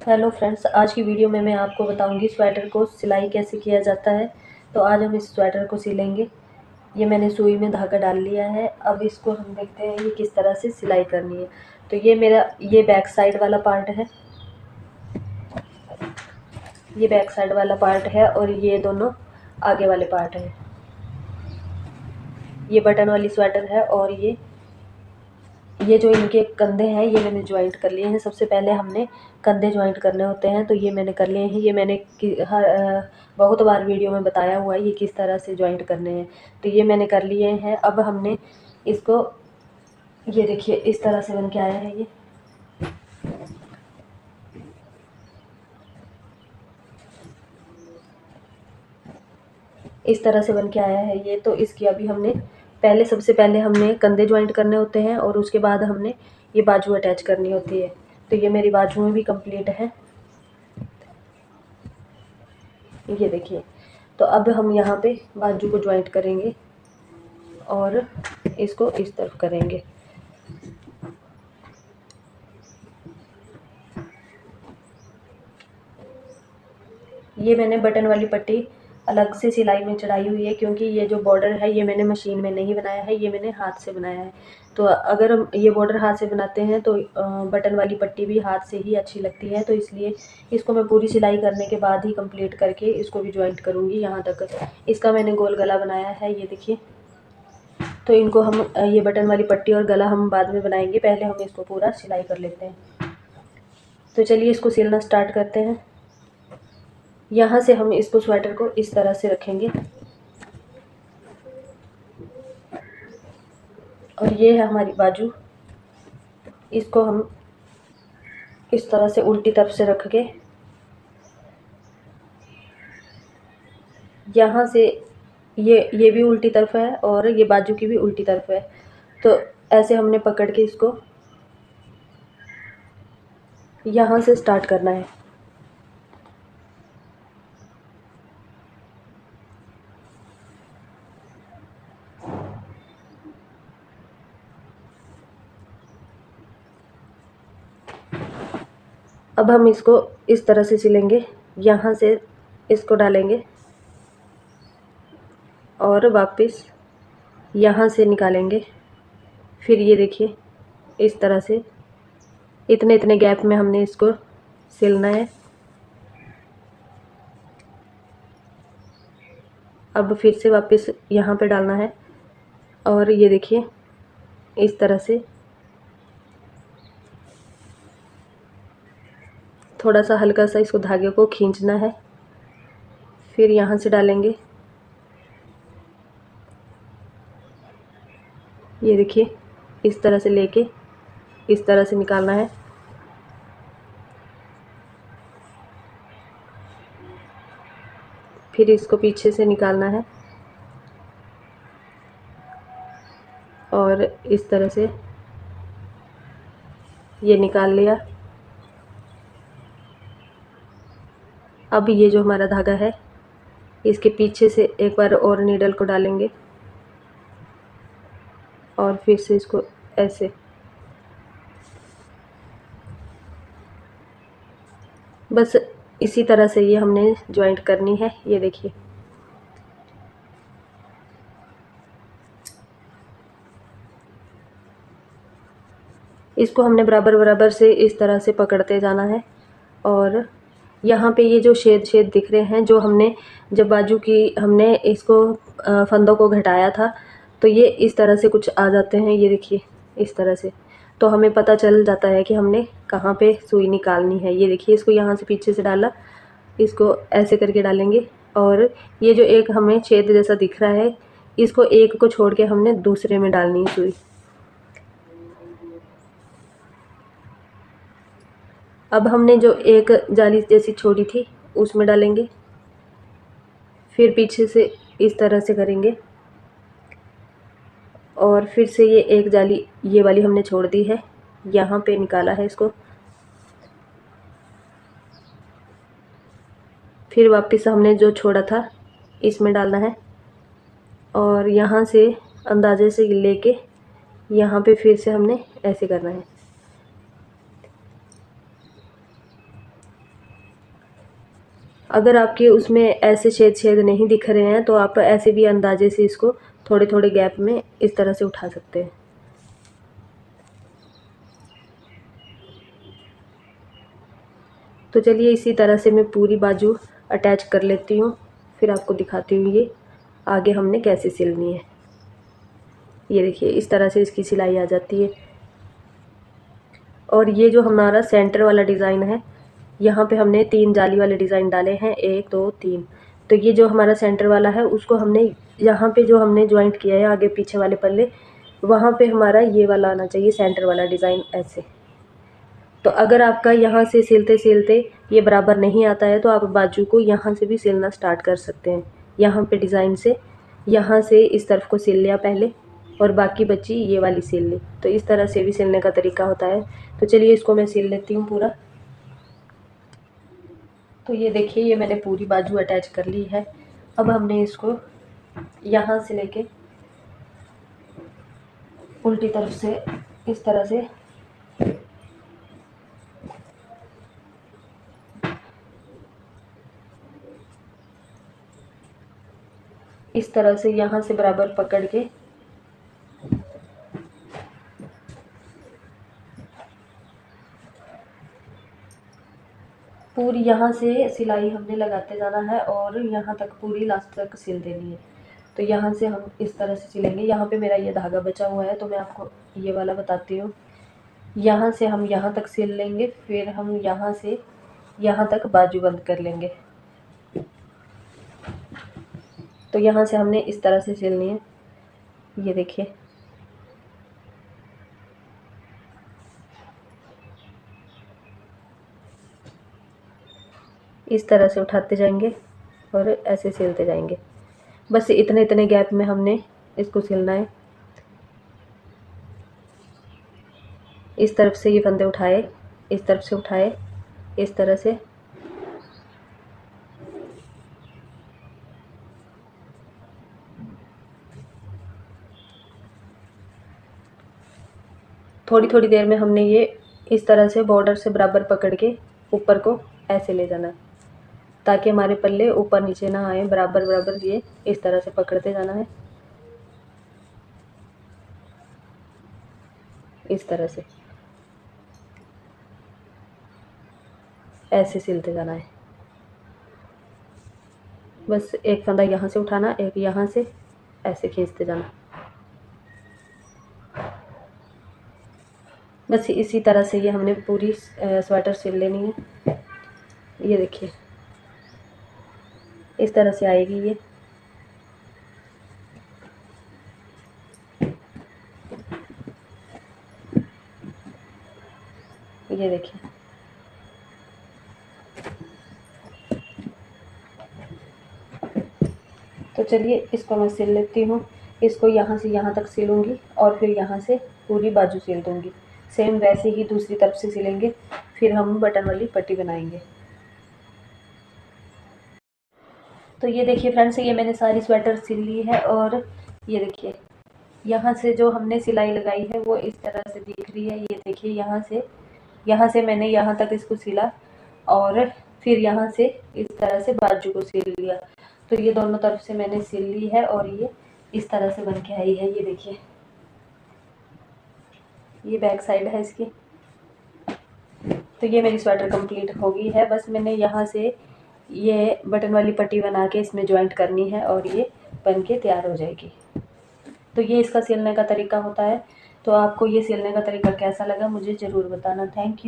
Hello friends, आज की video में मैं आपको बताऊंगी स्वेटर को सिलाई कैसे किया जाता है। तो आज हम इस स्वेटर को सिलेंगे। ये मैंने सुई में धागा डाल लिया है। अब इसको हम देखते हैं ये किस तरह से सिलाई करनी है। तो ये बैक साइड वाला पार्ट है। ये बैक साइड वाला पार्ट है और ये दोनों आगे वाले पार्ट है। ये बटन वाली स्वेटर है और ये जो इनके कंधे हैं ये मैंने ज्वाइंट कर लिए हैं। सबसे पहले हमने कंधे ज्वाइंट करने होते हैं, तो ये मैंने कर लिए हैं। ये मैंने बहुत बार वीडियो में बताया हुआ है ये किस तरह से ज्वाइंट करने हैं। तो ये मैंने कर लिए हैं। अब हमने इसको, ये देखिए इस तरह से बन के आया है। ये इस तरह से बन के आया है ये। तो इसकी अभी हमने सबसे पहले हमने कंधे ज्वाइंट करने होते हैं और उसके बाद हमने ये बाजू अटैच करनी होती है। तो ये मेरी बाजुएं भी कंप्लीट है, ये देखिए। तो अब हम यहाँ पे बाजू को ज्वाइंट करेंगे और इसको इस तरफ करेंगे। ये मैंने बटन वाली पट्टी अलग से सिलाई में चढ़ाई हुई है, क्योंकि ये जो बॉर्डर है ये मैंने मशीन में नहीं बनाया है, ये मैंने हाथ से बनाया है। तो अगर हम ये बॉर्डर हाथ से बनाते हैं तो बटन वाली पट्टी भी हाथ से ही अच्छी लगती है। तो इसलिए इसको मैं पूरी सिलाई करने के बाद ही कंप्लीट करके इसको भी ज्वाइंट करूँगी। यहाँ तक इसका मैंने गोल गला बनाया है, ये देखिए। तो इनको हम ये बटन वाली पट्टी और गला हम बाद में बनाएंगे, पहले हम इसको पूरा सिलाई कर लेते हैं। तो चलिए इसको सिलना स्टार्ट करते हैं। यहाँ से हम इसको स्वेटर को इस तरह से रखेंगे और ये है हमारी बाजू। इसको हम इस तरह से उल्टी तरफ से रख के यहाँ से ये भी उल्टी तरफ है और ये बाजू की भी उल्टी तरफ है। तो ऐसे हमने पकड़ के इसको यहाँ से स्टार्ट करना है। अब हम इसको इस तरह से सिलेंगे। यहाँ से इसको डालेंगे और वापस यहाँ से निकालेंगे। फिर ये देखिए इस तरह से इतने इतने गैप में हमने इसको सिलना है। अब फिर से वापस यहाँ पे डालना है और ये देखिए इस तरह से थोड़ा सा हल्का सा इसको धागे को खींचना है। फिर यहाँ से डालेंगे, ये देखिए इस तरह से लेके इस तरह से निकालना है। फिर इसको पीछे से निकालना है और इस तरह से ये निकाल लिया। अब ये जो हमारा धागा है इसके पीछे से एक बार और नीडल को डालेंगे और फिर से इसको ऐसे, बस इसी तरह से ये हमने ज्वाइंट करनी है। ये देखिए इसको हमने बराबर बराबर से इस तरह से पकड़ते जाना है। और यहाँ पे ये जो छेद छेद दिख रहे हैं, जो हमने जब बाजू की हमने इसको फंदों को घटाया था तो ये इस तरह से कुछ आ जाते हैं, ये देखिए इस तरह से। तो हमें पता चल जाता है कि हमने कहाँ पे सुई निकालनी है। ये देखिए इसको यहाँ से पीछे से डाला, इसको ऐसे करके डालेंगे और ये जो एक हमें छेद जैसा दिख रहा है इसको एक को छोड़ के हमने दूसरे में डालनी है सुई। अब हमने जो एक जाली जैसी छोड़ी थी उसमें डालेंगे, फिर पीछे से इस तरह से करेंगे और फिर से ये एक जाली ये वाली हमने छोड़ दी है, यहाँ पे निकाला है इसको। फिर वापस हमने जो छोड़ा था इसमें डालना है और यहाँ से अंदाजे से लेके यहाँ पे फिर से हमने ऐसे करना है। अगर आपके उसमें ऐसे छेद नहीं दिख रहे हैं तो आप ऐसे भी अंदाजे से इसको थोड़े थोड़े गैप में इस तरह से उठा सकते हैं। तो चलिए इसी तरह से मैं पूरी बाजू अटैच कर लेती हूँ, फिर आपको दिखाती हूँ ये आगे हमने कैसे सिलनी है। ये देखिए इस तरह से इसकी सिलाई आ जाती है। और ये जो हमारा सेंटर वाला डिज़ाइन है, यहाँ पे हमने 3 जाली वाले डिज़ाइन डाले हैं, 1 2 3। तो ये जो हमारा सेंटर वाला है उसको हमने यहाँ पे जो हमने जॉइंट किया है आगे पीछे वाले पल्ले, वहाँ पे हमारा ये वाला आना चाहिए सेंटर वाला डिज़ाइन ऐसे। तो अगर आपका यहाँ से सिलते सिलते ये बराबर नहीं आता है तो आप बाजू को यहाँ से भी सिलना स्टार्ट कर सकते हैं। यहाँ पे डिज़ाइन से यहाँ से इस तरफ को सिल लिया पहले और बाकी बची ये वाली सिल ली। तो इस तरह से भी सिलने का तरीका होता है। तो चलिए इसको मैं सिल लेती हूँ पूरा। तो ये देखिए ये मैंने पूरी बाजू अटैच कर ली है। अब हमने इसको यहाँ से लेके उल्टी तरफ से इस तरह से यहाँ से बराबर पकड़ के पूरी यहाँ से सिलाई हमने लगाते जाना है और यहाँ तक पूरी लास्ट तक सिल देनी है। तो यहाँ से हम इस तरह से सिलेंगे। यहाँ पे मेरा ये धागा बचा हुआ है तो मैं आपको ये वाला बताती हूँ। यहाँ से हम यहाँ तक सिल लेंगे, फिर हम यहाँ से यहाँ तक बाजू बंद कर लेंगे। तो यहाँ से हमने इस तरह से सिलनी है। ये देखिए इस तरह से उठाते जाएंगे और ऐसे सिलते जाएंगे। बस इतने इतने गैप में हमने इसको सिलना है। इस तरफ से ये फंदे उठाए, इस तरफ से उठाए, इस तरह से थोड़ी थोड़ी देर में हमने ये इस तरह से बॉर्डर से बराबर पकड़ के ऊपर को ऐसे ले जाना है ताकि हमारे पल्ले ऊपर नीचे ना आए। बराबर बराबर ये इस तरह से पकड़ते जाना है, इस तरह से ऐसे सिलते जाना है। बस एक फंदा यहाँ से उठाना, एक यहाँ से ऐसे खींचते जाना। बस इसी तरह से ये हमने पूरी स्वेटर सिल लेनी है। ये देखिए इस तरह से आएगी ये। ये देखिए तो चलिए इसको मैं सिल लेती हूँ। इसको यहाँ से यहाँ तक सिलूँगी और फिर यहाँ से पूरी बाजू सिल दूँगी। सेम वैसे ही दूसरी तरफ से सिलेंगे, फिर हम बटन वाली पट्टी बनाएंगे। तो ये देखिए फ्रेंड्स ये मैंने सारी स्वेटर सिल ली है और ये देखिए यहाँ से जो हमने सिलाई लगाई है वो इस तरह से दिख रही है। ये देखिए यहाँ से मैंने यहाँ तक इसको सिला और फिर यहाँ से इस तरह से बाजू को सिल लिया। तो ये दोनों तरफ से मैंने सिल ली है और ये इस तरह से बन के आई है। ये देखिए ये बैक साइड है इसकी। तो ये मेरी स्वेटर कंप्लीट हो गई है। बस मैंने यहाँ से ये बटन वाली पट्टी बना के इसमें जॉइंट करनी है और ये बन के तैयार हो जाएगी। तो ये इसका सिलने का तरीका होता है। तो आपको ये सिलने का तरीका कैसा लगा मुझे ज़रूर बताना। Thank you.